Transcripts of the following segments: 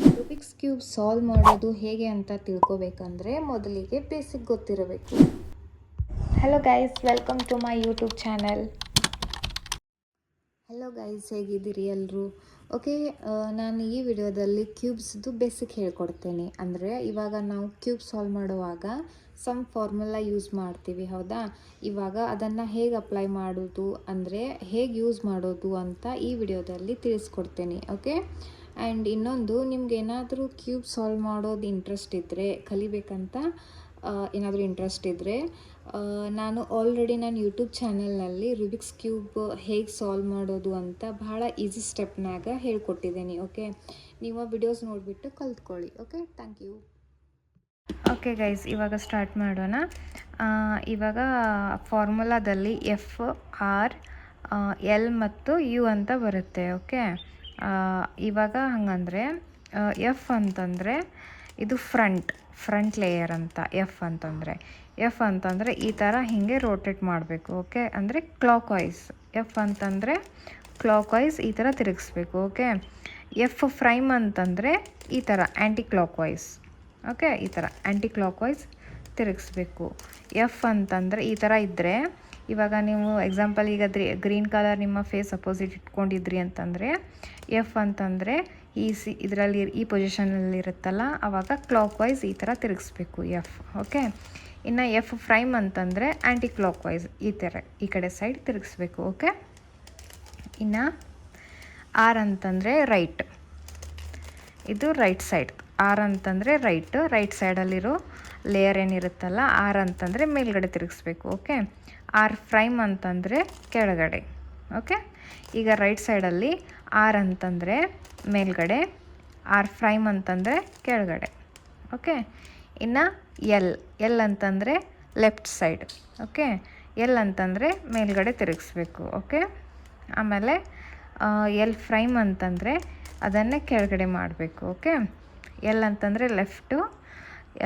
Rubik's cube solve ಮಾಡೋದು ಹೇಗೆ ಅಂತ ತಿಳ್ಕೊಬೇಕಂದ್ರೆ ಮೊದಲಿಗೆ ಬೇಸಿಕ್ ಗೊತ್ತಿರಬೇಕು. Hello guys, welcome to my YouTube channel. Hello guys, ಹೇಗಿದ್ದೀರಿ ಎಲ್ಲರೂ? ಓಕೆ, ನಾನು ಈ ವಿಡಿಯೋದಲ್ಲಿ ಕ್ಯೂಬ್ಸ್ದು ಬೇಸಿಕ್ ಹೇಳ್ಕೊಡ್ತೇನೆ. ಅಂದರೆ ಇವಾಗ ನಾವು ಕ್ಯೂಬ್ ಸಾಲ್ವ್ ಮಾಡುವಾಗ ಸಮ್ ಫಾರ್ಮುಲಾ ಯೂಸ್ ಮಾಡ್ತೀವಿ, ಹೌದಾ? ಇವಾಗ ಅದನ್ನು ಹೇಗೆ ಅಪ್ಲೈ ಮಾಡೋದು, ಅಂದರೆ ಹೇಗೆ ಯೂಸ್ ಮಾಡೋದು ಅಂತ ಈ ವಿಡಿಯೋದಲ್ಲಿ ತಿಳಿಸ್ಕೊಡ್ತೇನೆ. ಓಕೆ, ಆ್ಯಂಡ್ ಇನ್ನೊಂದು, ನಿಮ್ಗೆ ಏನಾದರೂ ಕ್ಯೂಬ್ ಸಾಲ್ವ್ ಮಾಡೋದು ಇಂಟ್ರೆಸ್ಟ್ ಇದ್ದರೆ, ಕಲಿಬೇಕಂತ ಏನಾದರೂ ಇಂಟ್ರೆಸ್ಟ್ ಇದ್ದರೆ, ನಾನು ಆಲ್ರೆಡಿ ನನ್ನ ಯೂಟ್ಯೂಬ್ ಚಾನಲ್ನಲ್ಲಿ ರೂಬಿಕ್ಸ್ ಕ್ಯೂಬ್ ಹೇಗೆ ಸಾಲ್ವ್ ಮಾಡೋದು ಅಂತ ಬಹಳ ಈಸಿ ಸ್ಟೆಪ್ನಾಗ ಹೇಳ್ಕೊಟ್ಟಿದ್ದೀನಿ. ಓಕೆ, ನೀವು ಆ ವಿಡಿಯೋಸ್ ನೋಡಿಬಿಟ್ಟು ಕಲ್ತ್ಕೊಳ್ಳಿ. Okay, thank you. Okay guys, ಇವಾಗ ಸ್ಟಾರ್ಟ್ ಮಾಡೋಣ. ಇವಾಗ ಫಾರ್ಮುಲಾದಲ್ಲಿ ಎಫ್, ಆರ್, ಎಲ್ ಮತ್ತು ಯು ಅಂತ ಬರುತ್ತೆ. ಓಕೆ, ಇವಾಗ ಹಂಗಂದರೆ ಎಫ್ ಅಂತಂದರೆ ಇದು ಫ್ರಂಟ್ ಲೇಯರ್ ಅಂತ. ಎಫ್ ಅಂತಂದರೆ ಈ ಥರ ಹೀಗೆ ರೋಟೇಟ್ ಮಾಡಬೇಕು. ಓಕೆ, ಅಂದರೆ ಕ್ಲಾಕ್ ವೈಸ್. ಎಫ್ ಅಂತಂದರೆ ಕ್ಲಾಕ್ ವೈಸ್ ಈ ಥರ ತಿರುಗಿಸ್ಬೇಕು. ಓಕೆ, ಎಫ್ ಪ್ರೈಮ್ ಅಂತಂದರೆ ಈ ಥರ ಆ್ಯಂಟಿ ಕ್ಲಾಕ್ ವೈಸ್. ಓಕೆ, ಈ ಥರ ಆ್ಯಂಟಿ ಕ್ಲಾಕ್ ವೈಸ್ ತಿರುಗಿಸ್ಬೇಕು. ಎಫ್ ಅಂತಂದರೆ ಈ ಥರ ಇದ್ದರೆ, ಇವಾಗ ನೀವು ಎಕ್ಸಾಂಪಲ್ ಈಗ ಗ್ರೀನ್ ಕಲರ್ ನಿಮ್ಮ ಫೇಸ್ ಅಪೋಸಿಟ್ ಇಟ್ಕೊಂಡಿದ್ರಿ ಅಂತಂದರೆ ಎಫ್ ಅಂತಂದರೆ ಇದರಲ್ಲಿ ಈ ಪೊಸಿಷನಲ್ಲಿ ಇರುತ್ತಲ್ಲ, ಆವಾಗ ಕ್ಲಾಕ್ ವೈಸ್ ಈ ಥರ ತಿರುಗಿಸ್ಬೇಕು ಎಫ್. ಓಕೆ, ಇನ್ನು ಎಫ್ ಪ್ರೈಮ್ ಅಂತಂದರೆ ಆ್ಯಂಟಿ ಕ್ಲಾಕ್ ವೈಸ್ ಈ ಥರ ಈ ಕಡೆ ಸೈಡ್ ತಿರುಗಿಸ್ಬೇಕು. ಓಕೆ, ಇನ್ನು ಆರ್ ಅಂತಂದರೆ ರೈಟ್, ಇದು ರೈಟ್ ಸೈಡ್. ಆರ್ ಅಂತಂದರೆ ರೈಟ್ ಸೈಡಲ್ಲಿರೋ ಲೇಯರ್ ಏನಿರುತ್ತಲ್ಲ, ಆರ್ ಅಂತಂದರೆ ಮೇಲ್ಗಡೆ ತಿರುಗಿಸ್ಬೇಕು. ಓಕೆ, ಆರ್ ಪ್ರೈಮ್ ಅಂತಂದರೆ ಕೆಳಗಡೆ. ಓಕೆ, ಈಗ ರೈಟ್ ಸೈಡಲ್ಲಿ ಆರ್ ಅಂತಂದರೆ ಮೇಲ್ಗಡೆ, ಆರ್ ಪ್ರೈಮ್ ಅಂತಂದರೆ ಕೆಳಗಡೆ. ಓಕೆ, ಇನ್ನು ಎಲ್ ಅಂತಂದರೆ ಲೆಫ್ಟ್ ಸೈಡ್. ಓಕೆ, ಎಲ್ ಅಂತಂದರೆ ಮೇಲ್ಗಡೆ ತಿರುಗಿಸ್ಬೇಕು. ಓಕೆ, ಆಮೇಲೆ ಎಲ್ ಪ್ರೈಮ್ ಅಂತಂದರೆ ಅದನ್ನೇ ಕೆಳಗಡೆ ಮಾಡಬೇಕು. ಓಕೆ, ಎಲ್ ಅಂತಂದರೆ ಲೆಫ್ಟು,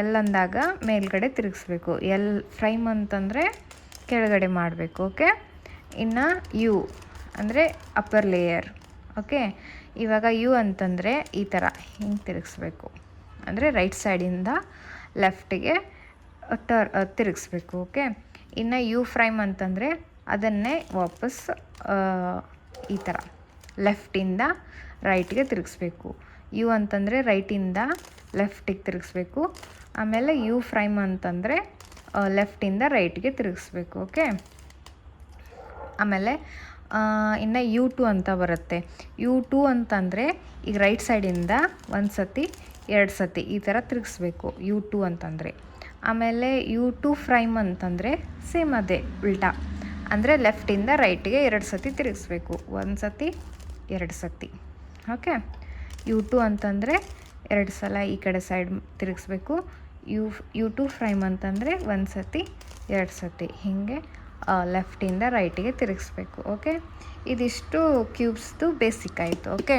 ಎಲ್ ಅಂದಾಗ ಮೇಲ್ಗಡೆ ತಿರುಗಿಸ್ಬೇಕು. ಎಲ್ ಪ್ರೈಮ್ ಅಂತಂದರೆ ಕೆಳಗಡೆ ಮಾಡಬೇಕು. ಓಕೆ, ಇನ್ನು ಯು ಅಂದರೆ ಅಪ್ಪರ್ ಲೇಯರ್. ಓಕೆ, ಇವಾಗ ಯು ಅಂತಂದರೆ ಈ ಥರ ಹಿಂಗೆ ತಿರುಗಿಸ್ಬೇಕು, ಅಂದರೆ ರೈಟ್ ಸೈಡಿಂದ ಲೆಫ್ಟಿಗೆ ತಿರುಗಿಸ್ಬೇಕು. ಓಕೆ, ಇನ್ನು ಯು ಪ್ರೈಮ್ ಅಂತಂದರೆ ಅದನ್ನೇ ವಾಪಸ್ ಈ ಥರ ಲೆಫ್ಟಿಂದ ರೈಟ್ಗೆ ತಿರುಗಿಸ್ಬೇಕು. ಯು ಅಂತಂದರೆ ರೈಟಿಂದ ಲೆಫ್ಟಿಗೆ ತಿರುಗಿಸ್ಬೇಕು. ಆಮೇಲೆ ಯು ಪ್ರೈಮ್ ಅಂತಂದರೆ ಲೆಫ್ಟಿಂದ ರೈಟ್ಗೆ ತಿರುಗಿಸ್ಬೇಕು. ಓಕೆ, ಆಮೇಲೆ ಇನ್ನು ಯು ಟು ಅಂತ ಬರುತ್ತೆ. ಯು ಟು ಅಂತಂದರೆ ಈಗ ರೈಟ್ ಸೈಡಿಂದ ಒಂದು ಸತಿ 2 ಸತಿ ಈ ಥರ ತಿರುಗಿಸ್ಬೇಕು ಯು ಟು ಅಂತಂದರೆ. ಆಮೇಲೆ ಯು ಟು ಪ್ರೈಮ್ ಅಂತಂದರೆ ಸೇಮ್ ಅದೇ ಉಲ್ಟಾ, ಅಂದರೆ ಲೆಫ್ಟಿಂದ ರೈಟಿಗೆ 2 ಸತಿ ತಿರುಗಿಸ್ಬೇಕು. 1 ಸತಿ 2 ಸತಿ. ಓಕೆ, ಯು ಟು ಅಂತಂದರೆ 2 ಸಲ ಈ ಕಡೆ ಸೈಡ್ ತಿರುಗಿಸ್ಬೇಕು. ಯು ಟು ಪ್ರೈಮ್ ಅಂತಂದರೆ 1 ಸತಿ 2 ಸತಿ ಹೀಗೆ ಲೆಫ್ಟಿಂದ ರೈಟಿಗೆ ತಿರುಗಿಸ್ಬೇಕು. ಓಕೆ, ಇದಿಷ್ಟು ಕ್ಯೂಬ್ಸ್ದು ಬೇಸಿಕ್ ಆಯಿತು. ಓಕೆ.